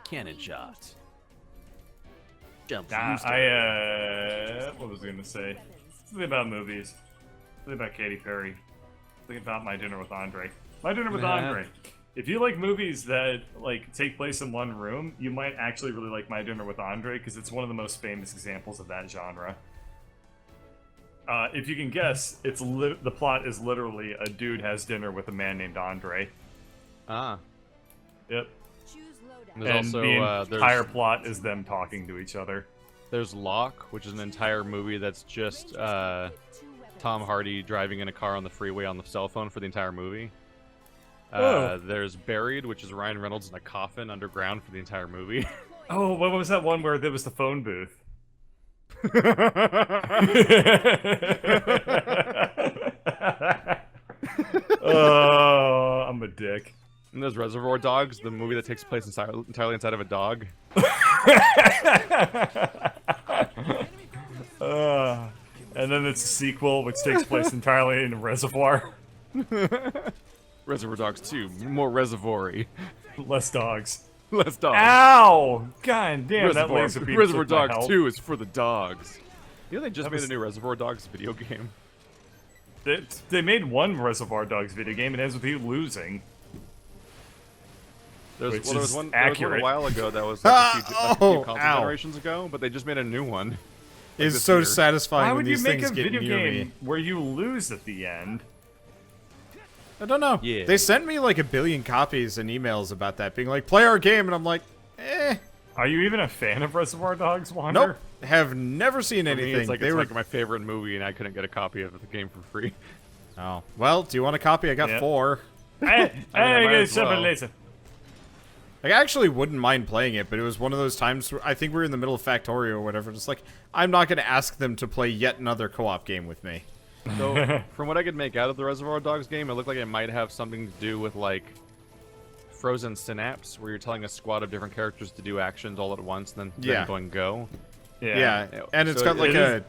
Cannon shot. Jump. What was I gonna say? Something about movies. Something about Katy Perry. Something about My Dinner with Andre. My Dinner with Andre. If you like movies that like take place in one room, you might actually really like My Dinner with Andre because it's one of the most famous examples of that genre. If you can guess, the plot is literally a dude has dinner with a man named Andre. Ah. Yep. And there's also the entire plot is them talking to each other. There's Locke, which is an entire movie that's just Tom Hardy driving in a car on the freeway on the cell phone for the entire movie. There's Buried, which is Ryan Reynolds in a coffin underground for the entire movie. Oh, what was that one where there was the phone booth? Oh, I'm a dick. And there's Reservoir Dogs, the movie that takes place entirely inside of a dog. And then it's a sequel, which takes place entirely in a reservoir. Reservoir Dogs 2, more reservoir-y. Less dogs. Less dogs. Ow! God damn, that laser beam Reservoir took my Dogs health. 2 is for the dogs. You know they just That made was- a new Reservoir Dogs video game. They made one Reservoir Dogs video game, and it ends with you losing. There Which was is one accurate. a while ago that was like a few console ow. generations ago, but they just made a new one. It's this so year. satisfying Why when would you these make things a get video near game me. where you lose at the end? I don't know. Yeah. They sent me like 1 billion copies and emails about that, being like, play our game, and I'm like, eh. Are you even a fan of Reservoir Dogs, Wander? Nope. Have never seen For me, anything. it's like, they it's were. like my favorite movie, and I couldn't get a copy of the game for free. Oh. Well, do you want a copy? I got Yep. 4. I might get as something well. later. Like, I actually wouldn't mind playing it, but it was one of those times where I think we were in the middle of Factorio or whatever. Just like, I'm not going to ask them to play yet another co-op game with me. So, from what I could make out of the Reservoir Dogs game, it looked like it might have something to do with, like, Frozen Synapse, where you're telling a squad of different characters to do actions all at once, and then Yeah. going go. Yeah. And it's So got like it a...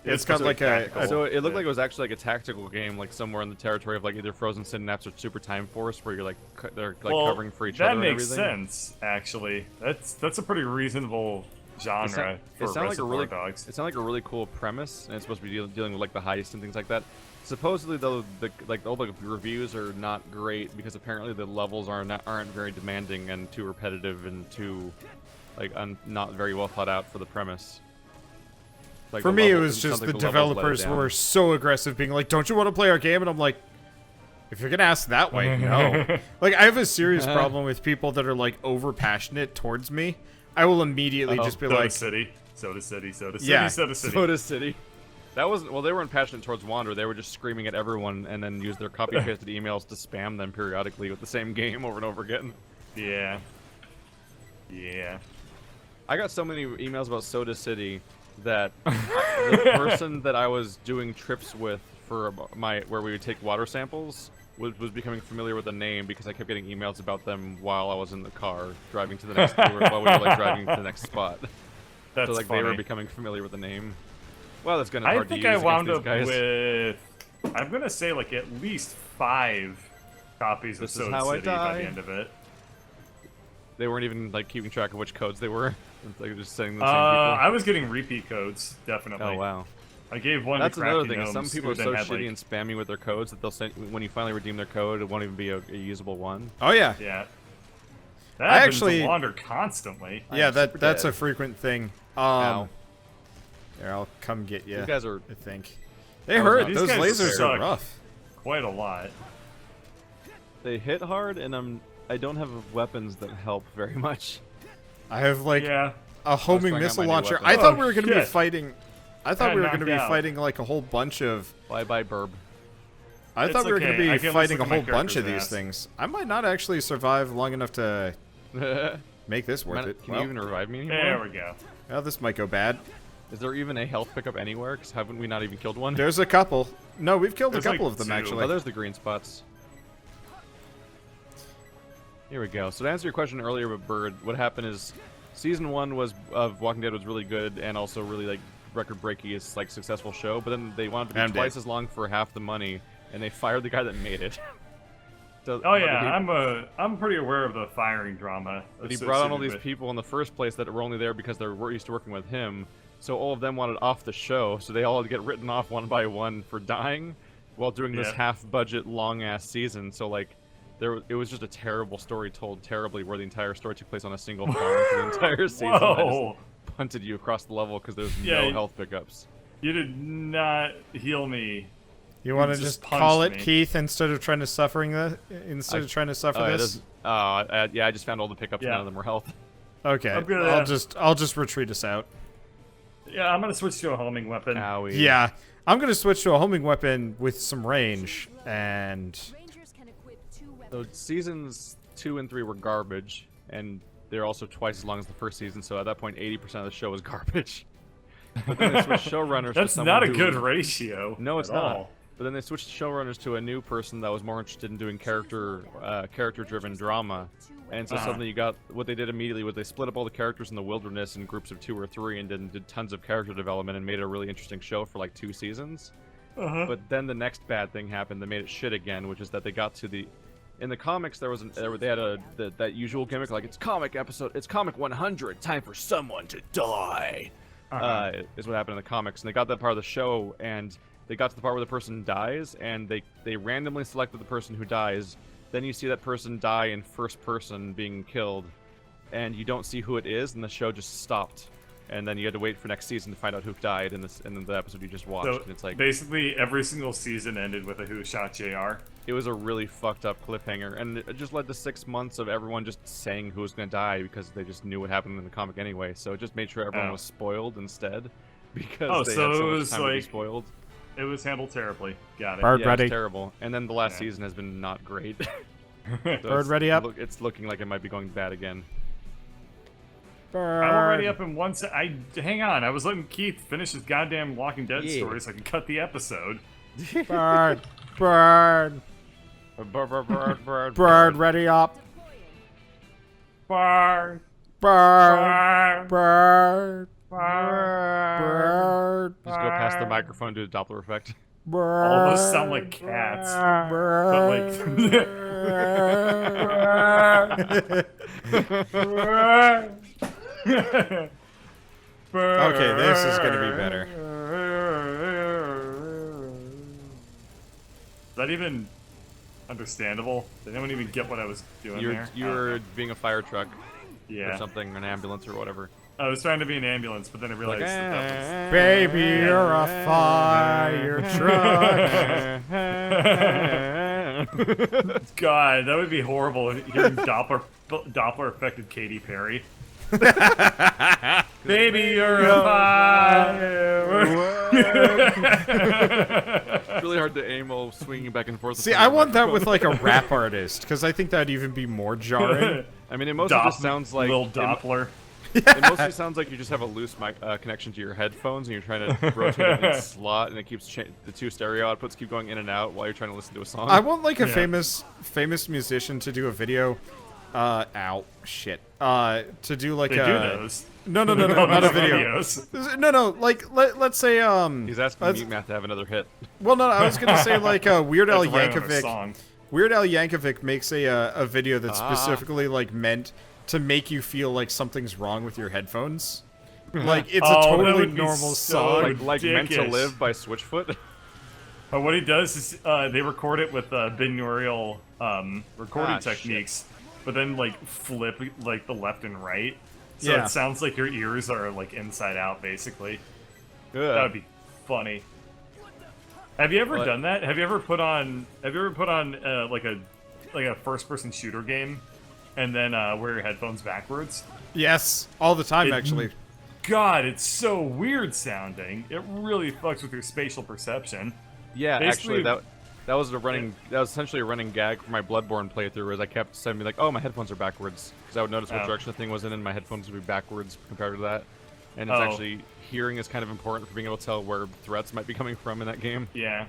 It's It's got supposed like to be a... tactical. So it looked like it was actually like a tactical game, like somewhere in the territory of like either Frozen Synapse or Super Time Force, where you're like they're like Well, covering for each that other. makes and everything. sense, actually. That's a pretty reasonable genre for sounded Reservoir Dogs. It sounded like a really cool premise, and it's supposed to be dealing with like the heist and things like that. Supposedly, though, all the reviews are not great because apparently the levels aren't very demanding and too repetitive and too like not very well thought out for the premise. Like, For the me, it level- was sounds just like the levels let it developers down. were so aggressive, being like, don't you want to play our game? And I'm like, if you're going to ask that way, no. Like, I have a serious problem with people that are, like, over-passionate towards me. I will immediately just be Soda like... City, Soda City, Soda City, Yeah. Soda City. Soda City. That wasn't well. They weren't passionate towards Wander. They were just screaming at everyone and then use their copy-pasted emails to spam them periodically with the same game over and over again. Yeah. Yeah. I got so many emails about Soda City that the person that I was doing trips with for where we would take water samples was becoming familiar with the name because I kept getting emails about them while I was in the car driving to the next while we were like driving to the next spot. That's So like funny. they were becoming familiar with the name. Well, that's gonna I hard think to I use wound against up these guys. with, I'm gonna say like at least 5 copies This of is Soda how I City by die. the end of it. They weren't even like keeping track of which codes they were. It's like just sending the same I people. was getting repeat codes, definitely. Oh wow. I gave one That's to another Crafty thing. Is some Gnomes, people who are then so had, shitty like, and spammy with their codes that they'll send when you finally redeem their code, it won't even be a usable one. Oh, yeah. Yeah. That I happens actually- to Wander constantly. Yeah, super that's dead. a frequent thing. Ow. There, I'll come get you. These guys are. I think. They Oh, hurt. no. Those These guys lasers suck. are rough. Quite a lot. They hit hard, and I don't have weapons that help very much. I have, like, Yeah. a homing trying out missile my new launcher. weapon. I thought Oh, we were going to be shit. fighting... I thought Got we were going to knocked be out. fighting, like, a whole bunch of... Bye burb. I It's thought we were going okay. I to be can fighting a look at my whole bunch of character's these ass. things. I might not actually survive long enough to Can make this worth it. you Well, even revive me anymore? There we go. well, this might go bad. Is there even a health pickup anywhere? Because haven't we not even killed one? There's a couple. No, we've killed There's, a couple like, of them, 2. actually. Oh, there's the green spots. Here we go. So to answer your question earlier with Bird, what happened is season 1 of Walking Dead was really good and also really like record-breaking, it's like successful show. But then they wanted to be I'm twice dead. as long for half the money, and they fired the guy that made it. Oh yeah, I'm pretty aware of the firing drama. But he brought on all these associated people in the first place that were only there because they were used to working with him. So all of them wanted off the show, so they all had to get written off one by one for dying while doing this half-budget, long-ass season. So like, it was just a terrible story told terribly, where the entire story took place on a single farm for the entire season. Whoa! That just punted you across the level because there's no health pickups. You did not heal me. You want to just call it me. Keith instead of trying to suffer this? Yeah, I just found all the pickups. None of them were health. Okay, I'll just retreat us out. Yeah, I'm gonna switch to a homing weapon. Owie. Yeah, I'm gonna switch to a homing weapon with some range, and so seasons 2 and 3 were garbage, and they're also twice as long as the first season. So at that point, 80% of the show was garbage. But then they switched showrunners. That's to not a who, good ratio. No, it's at not. all. But then they switched showrunners to a new person that was more interested in doing character-driven drama. And so suddenly you got what they did immediately was they split up all the characters in the wilderness in groups of 2 or 3 and then did tons of character development and made it a really interesting show for like 2 seasons. But then the next bad thing happened that made it shit again, which is that they got to the in the comics they had that usual gimmick like it's comic 100, time for someone to die. Is what happened in the comics, and they got that part of the show, and they got to the part where the person dies, and they randomly selected the person who dies. Then you see that person die in first person being killed, and you don't see who it is, and the show just stopped. And then you had to wait for next season to find out who died in the episode you just watched. So and it's like basically every single season ended with a Who Shot JR. It was a really fucked up cliffhanger, and it just led to 6 months of everyone just saying who was going to die because they just knew what happened in the comic anyway. So it just made sure everyone was spoiled instead because they had so much time to be spoiled. It was handled terribly. Got it. Bird yeah, ready. It's terrible. And then the last season has been not great. So Bird ready up. It's looking like it might be going bad again. Bird. I'm already up in one hang on, I was letting Keith finish his goddamn Walking Dead story so I can cut the episode. Bird. Bird. Bird ready up. Bird. Bird. Bird. Bird. Just go past the microphone, do the Doppler effect. Bird. All of us sound like cats. Okay, this is gonna be better. Is that even understandable? Did anyone even get what I was doing there? You were being a fire truck yeah. or something, an ambulance or whatever. I was trying to be an ambulance, but then I realized that Baby, you're a fire truck. God, that would be horrible hearing Doppler affected Katy Perry. Baby, you're a fire. It's really hard to aim while swinging back and forth. See, I want that with like a rap artist, because I think that'd even be more jarring. I mean, it mostly just sounds like Lil Doppler. It mostly sounds like you just have a loose connection to your headphones, and you're trying to rotate it in slot, and it keeps the 2 stereo outputs keep going in and out while you're trying to listen to a song. I want like a famous musician to do a video. To do like they do those. No, not a video. Videos. No, like let's say He's asking Meat Math to have another hit. Well, no, I was gonna say like Weird Al Yankovic. Song. Weird Al Yankovic makes a video that's specifically like meant to make you feel like something's wrong with your headphones. Like it's a totally normal song. Like Meant to Live by Switchfoot. But what he does is they record it with binaural recording techniques, but then like flip like the left and right, so it sounds like your ears are like inside out basically. That would be funny. Have you ever done that? Have you ever put on like a first-person shooter game, and then wear your headphones backwards? Yes, all the time actually. God, it's so weird sounding. It really fucks with your spatial perception. Yeah, Basically, actually, that was essentially a running gag for my Bloodborne playthrough, as I kept saying me like, oh, my headphones are backwards, because I would notice what direction the thing was in, and my headphones would be backwards compared to that. And it's actually hearing is kind of important for being able to tell where threats might be coming from in that game. Yeah.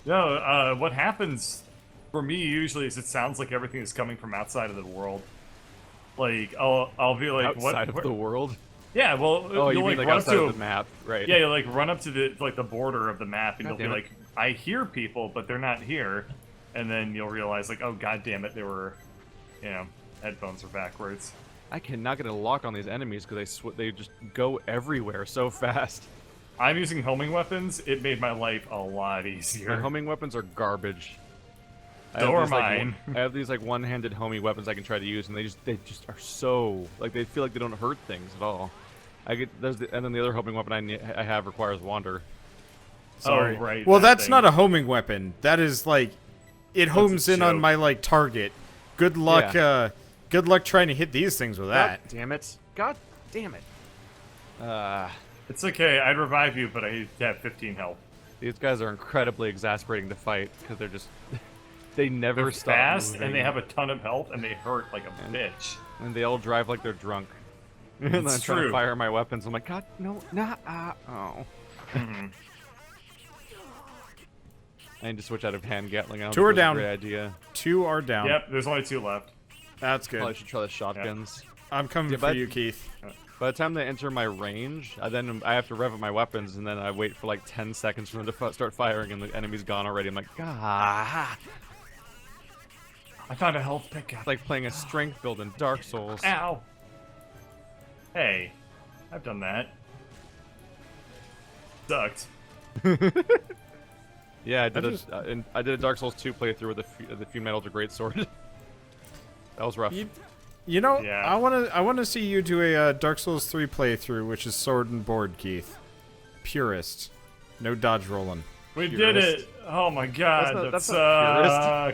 No, what happens for me usually is it sounds like everything is coming from outside of the world. Like I'll be like, outside of the world. Yeah, well, you you'll mean like run outside up to of the map, right? Yeah, you'll like run up to the border of the map, and you'll be damn it. like, I hear people, but they're not here. and then you'll realize like, oh god damn it, they were, you know, headphones are backwards. I cannot get a lock on these enemies because they just go everywhere so fast. I'm using homing weapons. It made my life a lot easier. My homing weapons are garbage. So are I mine. have these like one-handed homing weapons I can try to use, and they just are so like they feel like they don't hurt things at all. And then the other homing weapon I have requires wander. Sorry. Oh, right. Well, that that's thing. not a homing weapon. That is like, it homes in on joke. my like target. Good luck. Yeah. Good luck trying to hit these things with that. God damn it! God damn it! It's okay. I'd revive you, but I have 15 health. These guys are incredibly exasperating to fight because they're just they never They're stop fast, moving. and they have a ton of health, and they hurt like a bitch. And they all drive like they're drunk. And I'm trying true. to fire my weapons. I'm like, God, no, nah, oh. Mhm. I need to switch out of hand Gatling. I don't 2 think are that's down. a great idea. 2 are down. Yep, there's only 2 left. That's good. Probably should try the shotguns. I'm coming Yeah, for but- you, Keith. By the time they enter my range, I have to rev up my weapons, and then I wait for like 10 seconds for them to start firing, and the enemy's gone already. I'm like, ah. I found a health pickup. It's like playing a strength build in Dark Souls. Ow. Hey, I've done that. Sucked. Yeah, I did a Dark Souls 2 playthrough with the Fume Metal to Greatsword. That was rough. You know, Yeah. I wanna see you do a Dark Souls 3 playthrough, which is sword and board, Keith. Purist. No dodge rolling. We did Purist. it! Oh my god, That's that not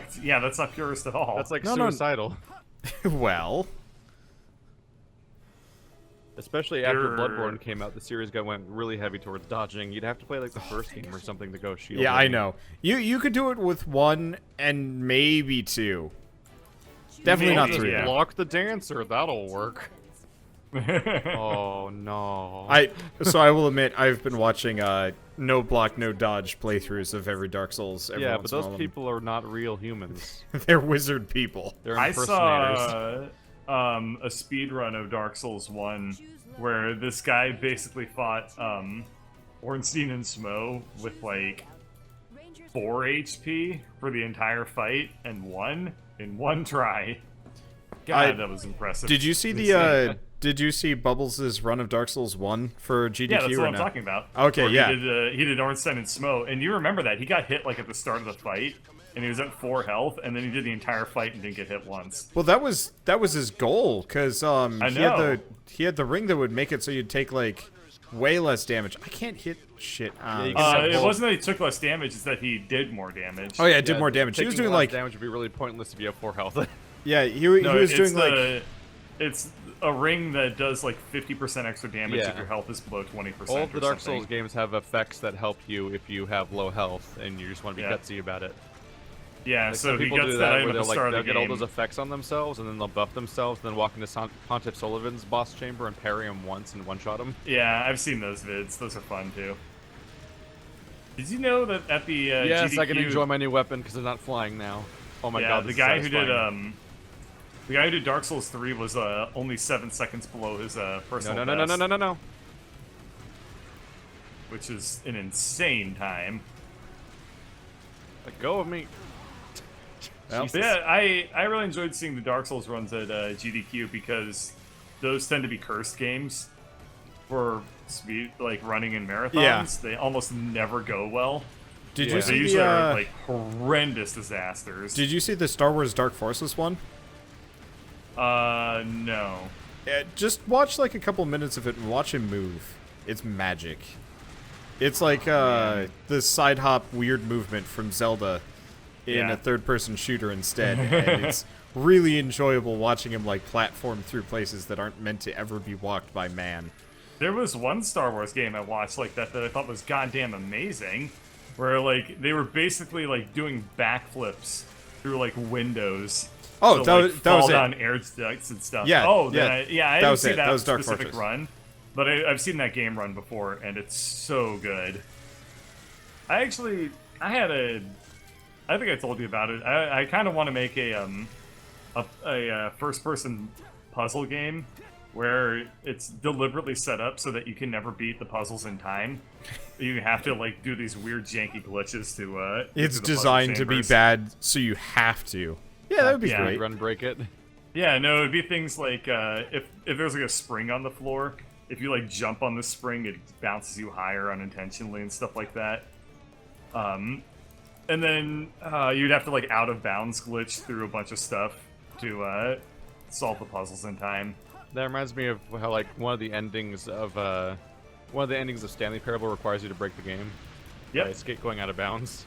purist. sucked. Yeah, that's not purist at all. That's like No, no. suicidal. Well, Especially after You're- Bloodborne came out, the series went really heavy towards dodging. You'd have to play like the first game or something to go shield. yeah, I heavy. know. You could do it with 1 and maybe 2. Definitely not Maybe, 3. yeah. Block the dancer, that'll work. Oh no. So I will admit I've been watching no block, no dodge playthroughs of every Dark Souls. Every Yeah, once but in a those while. people are not real humans. They're wizard people. They're I impersonators. saw a speed run of Dark Souls 1 where this guy basically fought Ornstein and Smo with like 4 HP for the entire fight and won in one try. God, that was impressive. Did you see Insane. Did you see Bubbles' run of Dark Souls 1 for GDQ? Yeah, that's or what I'm no? talking about. Okay, Where yeah. He did Ornstein and Smo, and you remember that. He got hit like at the start of the fight, and he was at 4 health, and then he did the entire fight and didn't get hit once. Well, that was his goal, because know. he had the ring that would make it so you'd take like way less damage. I can't hit shit. you can It wasn't that he took less damage; it's that he did more damage. Oh yeah, it did more damage. He was taking doing less like damage would be really pointless if you have 4 health. yeah, he No, was it's doing like it's a ring that does like 50% extra damage Yeah. if your health is below 20%. All of or the Dark something. Souls games have effects that help you if you have low health and you just want to be Yeah. gutsy about it. Yeah, Like, so some he people gets do that that item where at the they'll start they'll of the get all game. those effects on themselves and then they'll buff themselves and then walk into Pontiff Sullivan's boss chamber and parry him once and one-shot him. Yeah, I've seen those vids. Those are fun too. Did you know that at the Yes, GDQ, I can enjoy my new weapon because they're not flying now. Oh my yeah, god, the this is guy who satisfying. did Dark Souls 3 was only 7 seconds below his personal best, No. which is an insane time. Let go of me. Well, But yeah, I really enjoyed seeing the Dark Souls runs at GDQ because those tend to be cursed games for speed, like running in marathons. Yeah. They almost never go well. Did Yeah. you They see usually are the like horrendous disasters. Did you see the Star Wars Dark Forces one? No. Just watch like a couple minutes of it and watch him move. It's magic. It's like the side hop weird movement from Zelda in Yeah. a third-person shooter instead, and it's really enjoyable watching him like platform through places that aren't meant to ever be walked by man. There was one Star Wars game I watched like that I thought was goddamn amazing, where like they were basically like doing backflips through like windows. Oh, to, that like, was- that fall was it. down air ducts and stuff. Yeah, Oh, yeah, then I that didn't was see it. that, That was Dark specific Fortress. run, but I've seen that game run before, and it's so good. I think I told you about it. I kind of want to make a first-person puzzle game where it's deliberately set up so that you can never beat the puzzles in time. You have to like do these weird janky glitches to. It's do the puzzle designed to be chambers. bad, so you have to. Yeah, that would be Yeah. great. Run break it. Yeah, no, it'd be things like if there's like a spring on the floor, if you like jump on the spring, it bounces you higher unintentionally and stuff like that. And then you'd have to like out of bounds glitch through a bunch of stuff to solve the puzzles in time. That reminds me of how like one of the endings of Stanley Parable requires you to break the game. Yep. By escape going out of bounds.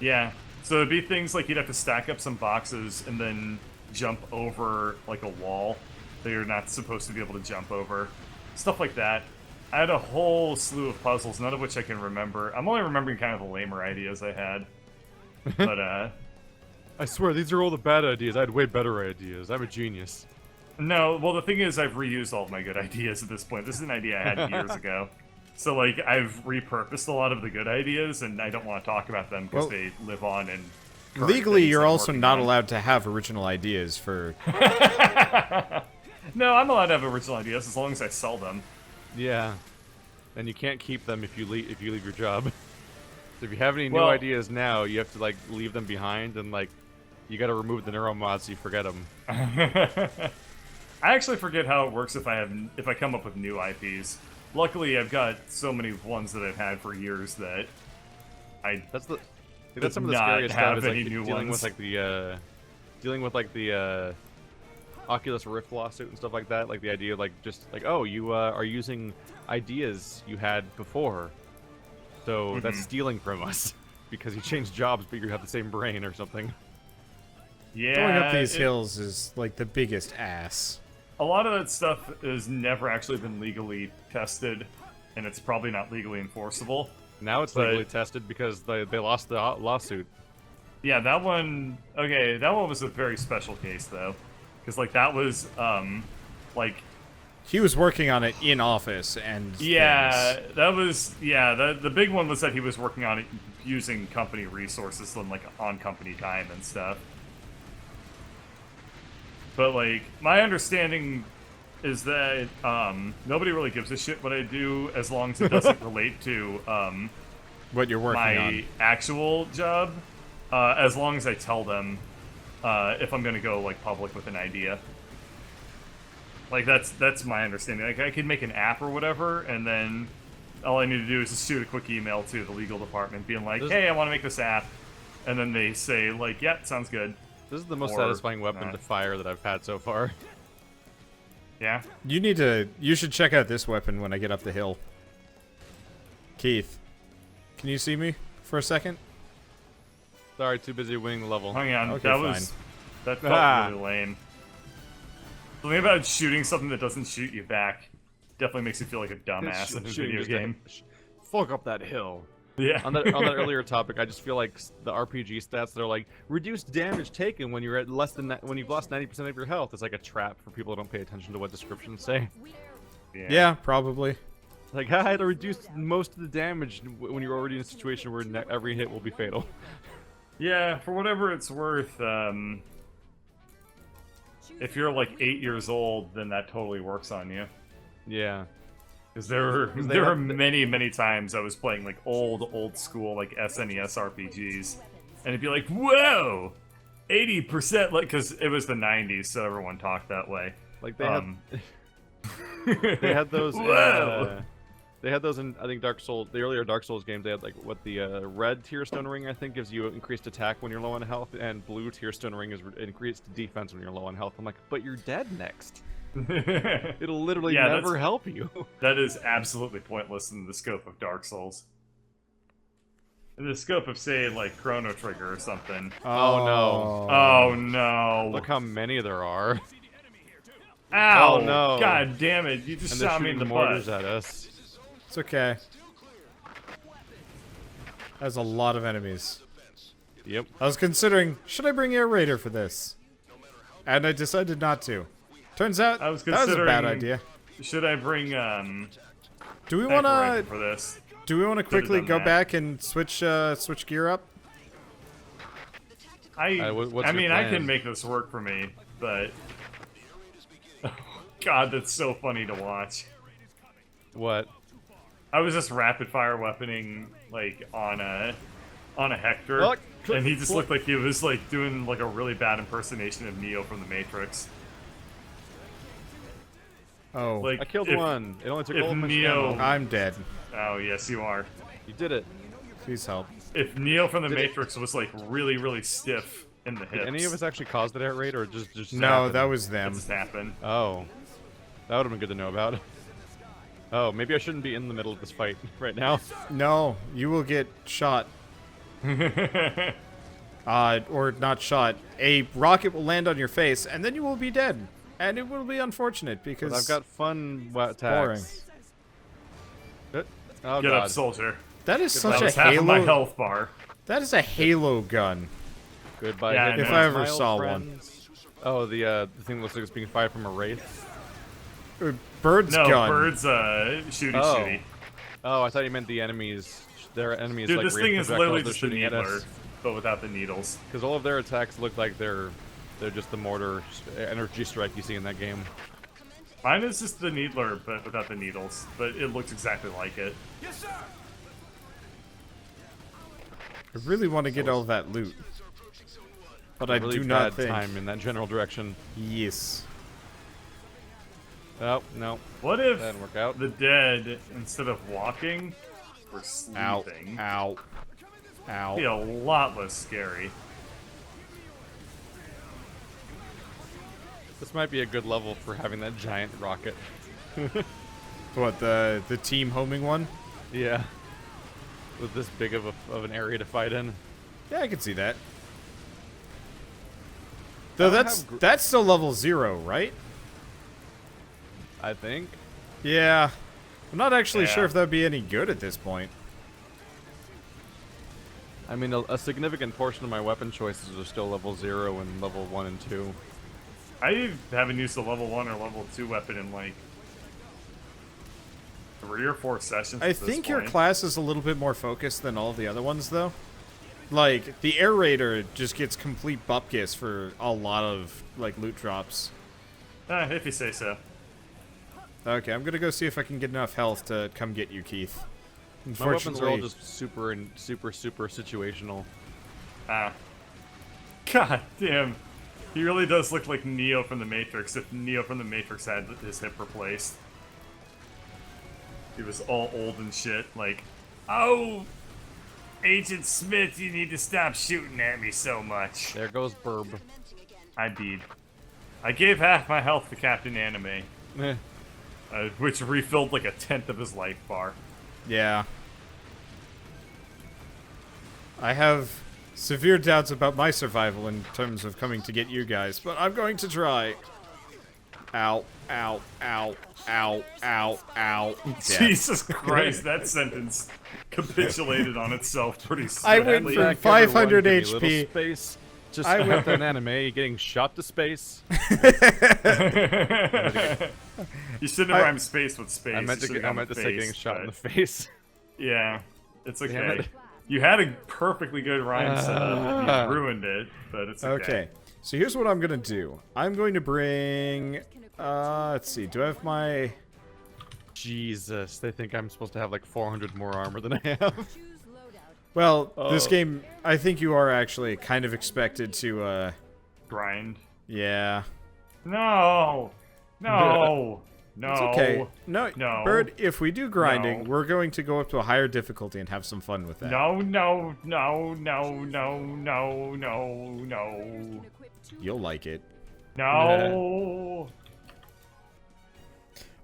Yeah. So it'd be things like you'd have to stack up some boxes and then jump over like a wall that you're not supposed to be able to jump over. Stuff like that. I had a whole slew of puzzles, none of which I can remember. I'm only remembering kind of the lamer ideas I had. But I swear these are all the bad ideas. I had way better ideas. I'm a genius. no, well the thing is I've reused all of my good ideas at this point. This is an idea I had years ago. So like I've repurposed a lot of the good ideas and I don't want to talk about them because Well, they live on in Legally, things you're I'm also working not on. allowed to have original ideas for. No, I'm allowed to have original ideas as long as I sell them. Yeah. And you can't keep them if you leave your job. So if you have any new Well- ideas now, you have to like leave them behind and like you got to remove the neuromods so you forget them. I actually forget how it works if I come up with new IPs. Luckily, I've got so many ones that I've had for years that That's the that's some of the not scariest have stuff is any like new dealing ones. with like the Oculus Rift lawsuit and stuff like that. Like the idea of like just like, oh, you are using ideas you had before, so that's stealing from us because you changed jobs but you have the same brain or something. yeah, Going up these hills is like the biggest ass. a lot of that stuff has never actually been legally tested, and it's probably not legally enforceable. Now it's But- legally tested because they lost the lawsuit. Yeah, that one. Okay, that one was a very special case though, because like that was like He was working on it in office and. yeah, things. that was the big one was that he was working on it using company resources and like on company time and stuff. But like my understanding is that nobody really gives a shit what I do as long as it doesn't relate to What you're working my on. actual job. As long as I tell them if I'm gonna go like public with an idea. Like that's my understanding. Like I could make an app or whatever, and then all I need to do is just shoot a quick email to the legal department, being like, Does- "Hey, I want to make this app," and then they say like, "Yeah, sounds good." This is the most Or satisfying weapon not. to fire that I've had so far. Yeah. You should check out this weapon when I get up the hill. Keith, can you see me for a second? Sorry, too busy winning the level. Hang on, Okay, that felt Ah. really lame. Something about shooting something that doesn't shoot you back definitely makes you feel like a dumbass in a Shooting video just game. fuck up that hill. Yeah. On that earlier topic, I just feel like the RPG stats that are like reduced damage taken when you're at less than when you've lost 90% of your health. It's like a trap for people who don't pay attention to what descriptions say. Yeah, probably. Like, I had to reduce most of the damage when you're already in a situation where every hit will be fatal. Yeah, for whatever it's worth, if you're like 8 years old, then that totally works on you. Yeah. Because there they were have- many times I was playing like old school like SNES RPGs, and it'd be like, whoa, 80%, like, because it was the 90s, so everyone talked that way. Like they Um, had they had those. Whoa. They had those in, I think, Dark Souls. The earlier Dark Souls games, they had like what the red Tear Stone Ring, I think, gives you increased attack when you're low on health, and blue Tear Stone Ring is increased defense when you're low on health. I'm like, but you're dead next. It'll literally Yeah, never that's- help you. That is absolutely pointless in the scope of Dark Souls. In the scope of, say, like Chrono Trigger or something. Oh, no. Oh no! Look how many there are, Ow! Oh, no. God damn it! You just and they're shot me in shooting the mortars butt. at us. It's okay. There's a lot of enemies. Yep. I was considering, should I bring Air Raider for this? And I decided not to. Turns out, I was that was a bad considering- idea. Should I bring Do we Sniper want rifle to for this? quickly done go that. back and switch gear up? I what's I your mean, I plan? can make this work for me, but God, that's so funny to watch. What? I was just rapid fire weaponing like on a Hector, Oh, and he just looked like he was like doing like a really bad impersonation of Neo from the Matrix. Oh, Like I killed if- one. It only took if all of my Neo- ammo. I'm dead. Oh yes, you are. You did it. Please help. If Neo from the Did it- Matrix was like really, really stiff in the hips, Did any of us actually cause the air raid, or just No, happened? that was that them. just happened. Oh, that would have been good to know about. Oh, maybe I shouldn't be in the middle of this fight right now. No, you will get shot. Or not shot. A rocket will land on your face, and then you will be dead. And it will be unfortunate because But I've got fun attacks. boring. Oh Get god. up, soldier. That is That such a was half of my Halo. health bar. That is a Halo gun. Goodbye. Yeah, hidden If I ever mild saw one. friends. Oh, the thing that looks like it's being fired from a wraith. Bird's No, gun. birds, shooty Oh. shooty. Oh, I thought you meant the enemies. Their enemies Dude, like this wraith thing is projectiles literally they're just a shooting at needler, us. but without the needles. Because all of their attacks look like they're just the mortar energy strike you see in that game. Mine is just the needler, but without the needles. But it looks exactly like it. I really want to get all that loot. But I Really do not bad think. time in that general direction. Yes. Oh no, What if that didn't work out. the dead, instead of walking, were Ow. sleeping? Ow. It'd be Ow. a lot less scary. This might be a good level for having that giant rocket. What, the team homing one? Yeah. With this big of an area to fight in. Yeah, I can see that. Though don't that's have gr- that's still level 0, right? I think. Yeah. I'm not actually Yeah. sure if that'd be any good at this point. I mean, a significant portion of my weapon choices are still level 0 and level 1 and 2. I haven't used a level 1 or level 2 weapon in like 3 or 4 sessions. I at this think your point. class is a little bit more focused than all the other ones, though. Like, the Air Raider just gets complete bupkis for a lot of, like, loot drops. If you say so. Okay, I'm gonna go see if I can get enough health to come get you, Keith. My weapons are all Unfortunately, just super situational. God damn. He really does look like Neo from the Matrix if Neo from the Matrix had his hip replaced. He was all old and shit, like, oh, Agent Smith, you need to stop shooting at me so much. There goes Burb. I did. I gave half my health to Captain Anime, Eh. which refilled like a tenth of his life bar. yeah. I have severe doubts about my survival in terms of coming to get you guys, but I'm going to try. Ow, ow, ow, ow, ow, ow. Death. Jesus Christ, that sentence capitulated on itself pretty I went swiftly. from Back, everyone, 500 give me a little HP. Space. Just I with an anime getting shot to space. You shouldn't have rhymed space with space. I meant You to, should've I gone meant to with say getting face, shot in the but- face. Yeah, it's Damn okay. it. You had a perfectly good rhyme set up. You ruined it, but it's okay. Okay, so here's what I'm gonna do. I'm going to bring. Let's see. Do I have my? Jesus, they think I'm supposed to have like 400 more armor than I have. Well, this Oh. game, I think you are actually kind of expected to. Grind. Yeah. No! No! No! It's okay. No, No. Bird. If we do grinding, No. we're going to go up to a higher difficulty and have some fun with that. No, no, no, no, no, no, no, no. You'll like it. No!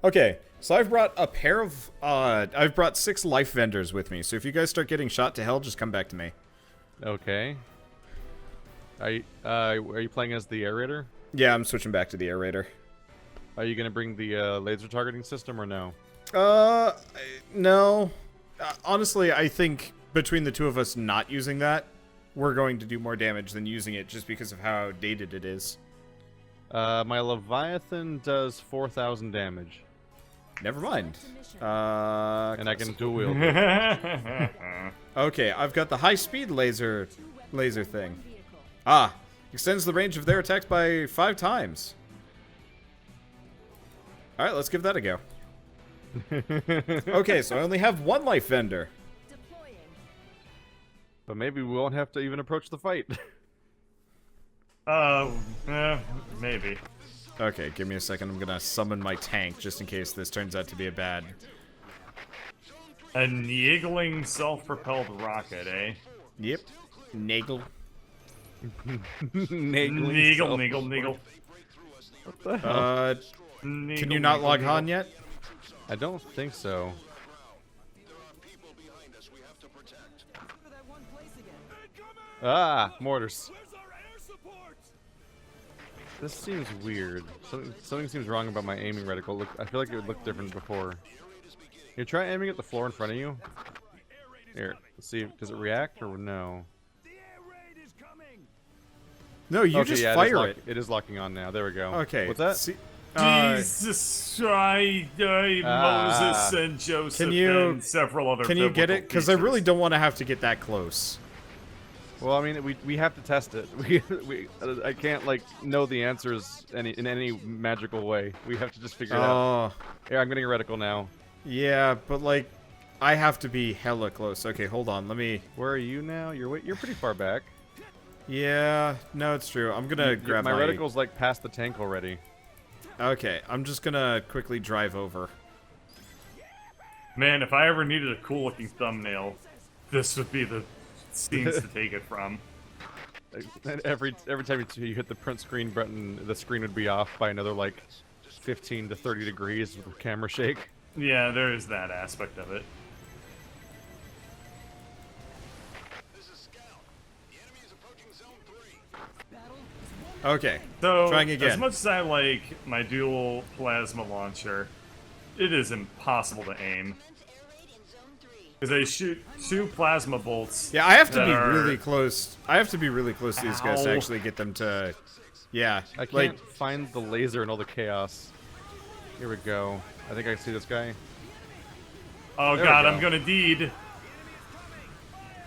Okay, so I've brought a pair of. I've brought 6 life vendors with me. So if you guys start getting shot to hell, just come back to me. Okay. Are you playing as the aerator? Yeah, I'm switching back to the Air Raider. Are you gonna bring the laser targeting system or no? No. Honestly, I think between the two of us not using that, we're going to do more damage than using it just because of how dated it is. My Leviathan does 4,000 damage, Never mind. and I can dual wield it. Okay, I've got the high-speed laser thing. Ah, extends the range of their attacks by 5 times. Alright, let's give that a go. Okay, so I only have one life vendor. But maybe we won't have to even approach the fight. Maybe. Okay, give me a second. I'm gonna summon my tank just in case this turns out to be a bad. A niggling self-propelled rocket, eh? Yep. Nagel. Niggle. What the hell? Can you not log on yet? I don't think so. Ah, mortars. This seems weird. Something seems wrong about my aiming reticle. Look, I feel like it would look different before. You try aiming at the floor in front of you. Here, let's see. Does it react or no? No, you Okay, just yeah, fire it. It is locking on now. There we go. Okay. What's that? See, Jesus, Moses and Joseph and several other. Can you get it? Because I really features. don't want to have to get that close. Well, I mean, we have to test it. I can't like know the answers in any magical way. We have to just figure it out. Yeah, I'm getting a reticle now. Yeah, but like, I have to be hella close. Okay, hold on. Let me. Where are you now? You're pretty far back. Yeah, no, it's true. I'm gonna grab my reticle's like past the tank already. Okay, I'm just gonna quickly drive over. Man, if I ever needed a cool-looking thumbnail, this would be the scenes to take it from. And every time you hit the print screen button, the screen would be off by another like 15 to 30 degrees with the camera shake. Yeah, there is that aspect of it. Okay, So, trying again. as much as I like my dual plasma launcher, it is impossible to aim. Because they shoot 2 plasma bolts. Yeah, I have to that be are- really close. I have to be really close to these guys to Ow. actually get them to. Yeah, I can't like find the laser in all the chaos. Here we go. I think I see this guy. Oh There we god, go. I'm gonna deed.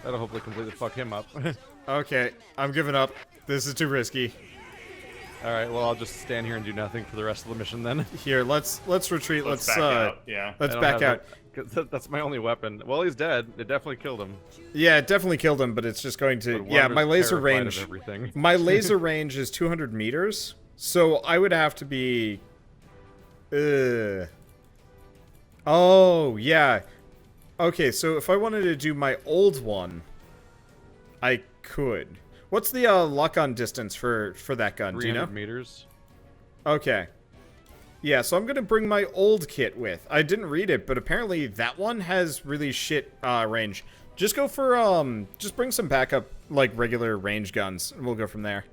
That'll hopefully completely fuck him up. okay, I'm giving up. This is too risky. Alright, well I'll just stand here and do nothing for the rest of the mission then. Here, let's retreat. Let's Let's back out. Yeah. let's I don't back have out. that- 'cause that's my only weapon. Well, he's dead. It definitely killed him. Yeah, it definitely killed him, but it's just going to. But Yeah, Wander's my laser terrified of range. everything. My laser range is 200 meters, so I would have to be. Oh yeah. Okay, so if I wanted to do my old one, I could. What's the lock-on distance for that gun? Do you 300 know? meters. Okay. Yeah, so I'm gonna bring my old kit with. I didn't read it, but apparently that one has really shit range. Just go for just bring some backup like regular range guns, and we'll go from there.